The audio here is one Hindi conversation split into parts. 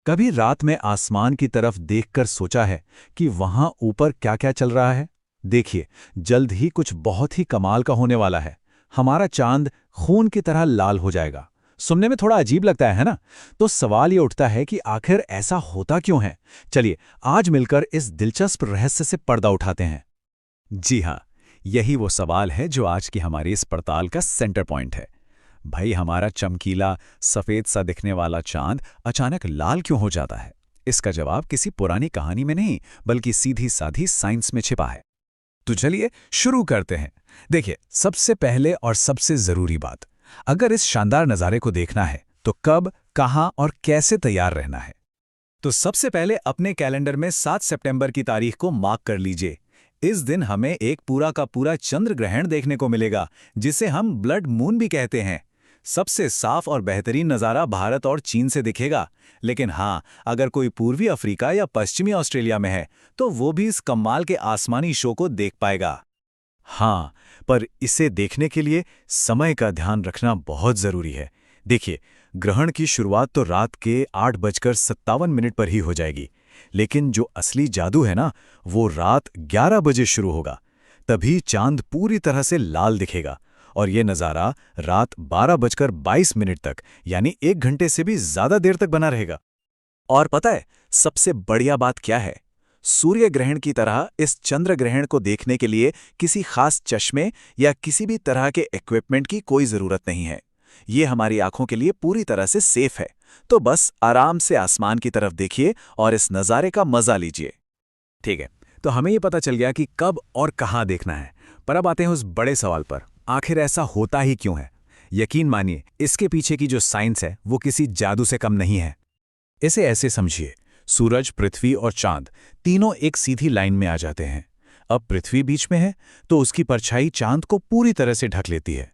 कभी रात में आसमान की तरफ देखकर सोचा है कि वहां ऊपर क्या क्या चल रहा है? देखिए, जल्द ही कुछ बहुत ही कमाल का होने वाला है। हमारा चांद खून की तरह लाल हो जाएगा। सुनने में थोड़ा अजीब लगता है ना? तो सवाल ये उठता है कि आखिर ऐसा होता क्यों है? चलिए, आज मिलकर इस दिलचस्प रहस्य से पर्दा उठाते हैं। जी हाँ, यही वो सवाल है जो आज की हमारी इस पड़ताल का सेंटर पॉइंट है। भाई, हमारा चमकीला सफ़ेद सा दिखने वाला चांद अचानक लाल क्यों हो जाता है? इसका जवाब किसी पुरानी कहानी में नहीं, बल्कि सीधी साधी साइंस में छिपा है। तो चलिए शुरू करते हैं। देखिए, सबसे पहले और सबसे ज़रूरी बात, अगर इस शानदार नज़ारे को देखना है तो कब, कहाँ और कैसे तैयार रहना है। तो सबसे पहले अपने कैलेंडर में 7 सितंबर की तारीख को मार्क कर लीजिए। इस दिन हमें एक पूरा का पूरा चंद्र ग्रहण देखने को मिलेगा, जिसे हम ब्लड मून भी कहते हैं। सबसे साफ और बेहतरीन नज़ारा भारत और चीन से दिखेगा। लेकिन हाँ, अगर कोई पूर्वी अफ्रीका या पश्चिमी ऑस्ट्रेलिया में है तो वो भी इस कमाल के आसमानी शो को देख पाएगा। हाँ, पर इसे देखने के लिए समय का ध्यान रखना बहुत ज़रूरी है। देखिए, ग्रहण की शुरुआत तो रात के 8:57 पर ही हो जाएगी, लेकिन जो असली जादू है ना, वो रात 11 बजे शुरू होगा। तभी चांद पूरी तरह से लाल दिखेगा और ये नज़ारा रात 12:22 तक, यानी 1 घंटे से भी ज़्यादा देर तक बना रहेगा। और पता है, सबसे बढ़िया बात क्या है? सूर्य ग्रहण की तरह इस चंद्र ग्रहण को देखने के लिए किसी खास चश्मे या किसी भी तरह के इक्विपमेंट की कोई ज़रूरत नहीं है। ये हमारी आंखों के लिए पूरी तरह से सेफ है। तो बस आराम से आसमान की तरफ देखिए और इस नज़ारे का मज़ा लीजिए। ठीक है, तो हमें ये पता चल गया कि कब और कहाँ देखना है। पर अब आते हैं उस बड़े सवाल पर, आखिर ऐसा होता ही क्यों है? यकीन मानिए, इसके पीछे की जो साइंस है वो किसी जादू से कम नहीं है। इसे ऐसे समझिए, सूरज, पृथ्वी और चांद तीनों एक सीधी लाइन में आ जाते हैं। अब पृथ्वी बीच में है तो उसकी परछाई चांद को पूरी तरह से ढक लेती है।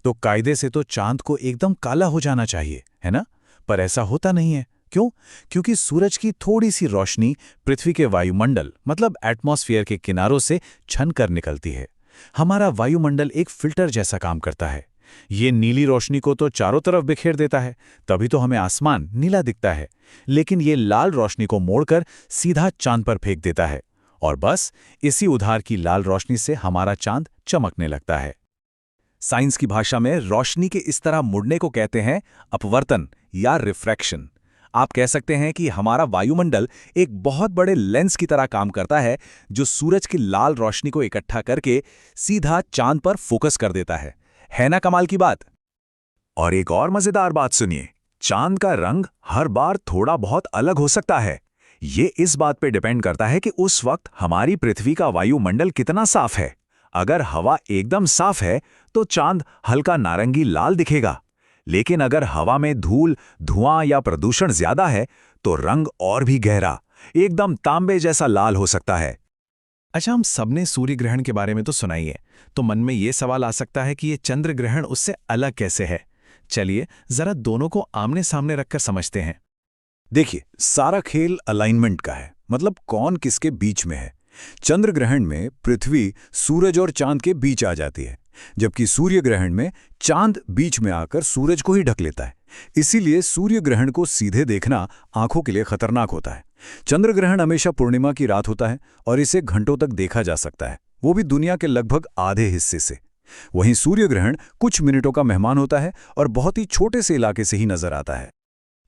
तो कायदे से तो चांद को एकदम काला हो जाना चाहिए, है ना? पर ऐसा होता नहीं है। क्यों? क्योंकि सूरज की थोड़ी सी रोशनी पृथ्वी के वायुमंडल मतलब एटमॉस्फेयर के किनारों से छन कर निकलती है। हमारा वायुमंडल एक फिल्टर जैसा काम करता है। ये नीली रोशनी को तो चारों तरफ बिखेर देता है, तभी तो हमें आसमान नीला दिखता है। लेकिन ये लाल रोशनी को मोड़कर सीधा चांद पर फेंक देता है और बस इसी उधार की लाल रोशनी से हमारा चांद चमकने लगता है। साइंस की भाषा में रोशनी के इस तरह मुड़ने को कहते हैं अपवर्तन या रिफ्रैक्शन। आप कह सकते हैं कि हमारा वायुमंडल एक बहुत बड़े लेंस की तरह काम करता है, जो सूरज की लाल रोशनी को इकट्ठा करके सीधा चांद पर फोकस कर देता है ना कमाल की बात? और एक और मजेदार बात सुनिए, चांद का रंग हर बार थोड़ा बहुत अलग हो सकता है। ये इस बात पे डिपेंड करता है कि उस वक्त हमारी पृथ्वी का वायुमंडल कितना साफ है। अगर हवा एकदम साफ है तो चांद हल्का नारंगी लाल दिखेगा, लेकिन अगर हवा में धूल, धुआं या प्रदूषण ज्यादा है तो रंग और भी गहरा, एकदम तांबे जैसा लाल हो सकता है। अच्छा, हम सबने सूर्य ग्रहण के बारे में तो सुना ही है, तो मन में ये सवाल आ सकता है कि ये चंद्र ग्रहण उससे अलग कैसे है। चलिए जरा दोनों को आमने सामने रखकर समझते हैं। देखिए, सारा खेल अलाइनमेंट का है, मतलब कौन किसके बीच में है। चंद्र ग्रहण में पृथ्वी सूरज और चांद के बीच आ जाती है, जबकि सूर्य ग्रहण में चांद बीच में आकर सूरज को ही ढक लेता है। इसीलिए सूर्य ग्रहण को सीधे देखना आंखों के लिए खतरनाक होता है। चंद्र ग्रहण हमेशा पूर्णिमा की रात होता है और इसे घंटों तक देखा जा सकता है, वो भी दुनिया के लगभग आधे हिस्से से। वहीं सूर्य ग्रहण कुछ मिनटों का मेहमान होता है और बहुत ही छोटे से इलाके से ही नजर आता है।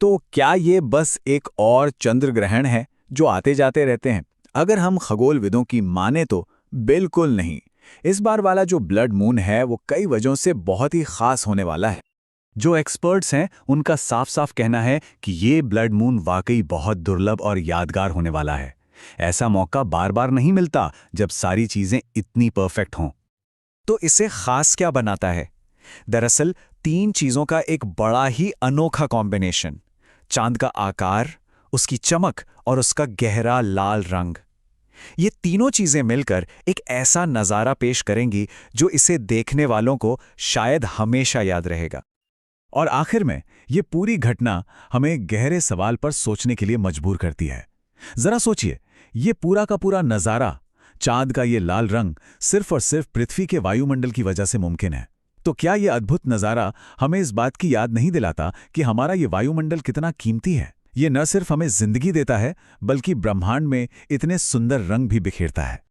तो क्या ये बस एक और चंद्र ग्रहण है जो आते जाते रहते हैं? अगर हम खगोलविदों की माने तो बिल्कुल नहीं। इस बार वाला जो ब्लड मून है वो कई वजहों से बहुत ही खास होने वाला है। जो एक्सपर्ट्स हैं उनका साफ साफ कहना है कि ये ब्लड मून वाकई बहुत दुर्लभ और यादगार होने वाला है। ऐसा मौका बार बार नहीं मिलता जब सारी चीजें इतनी परफेक्ट हों। तो इसे खास क्या बनाता है? दरअसल 3 चीजों का एक बड़ा ही अनोखा कॉम्बिनेशन, चांद का आकार, उसकी चमक और उसका गहरा लाल रंग। ये तीनों चीजें मिलकर एक ऐसा नजारा पेश करेंगी जो इसे देखने वालों को शायद हमेशा याद रहेगा। और आखिर में ये पूरी घटना हमें गहरे सवाल पर सोचने के लिए मजबूर करती है। जरा सोचिए, ये पूरा का पूरा नजारा, चांद का ये लाल रंग सिर्फ और सिर्फ पृथ्वी के वायुमंडल की वजह से मुमकिन है। तो क्या ये अद्भुत नजारा हमें इस बात की याद नहीं दिलाता कि हमारा ये वायुमंडल कितना कीमती है? ये न सिर्फ हमें जिंदगी देता है बल्कि ब्रह्मांड में इतने सुंदर रंग भी बिखेरता है।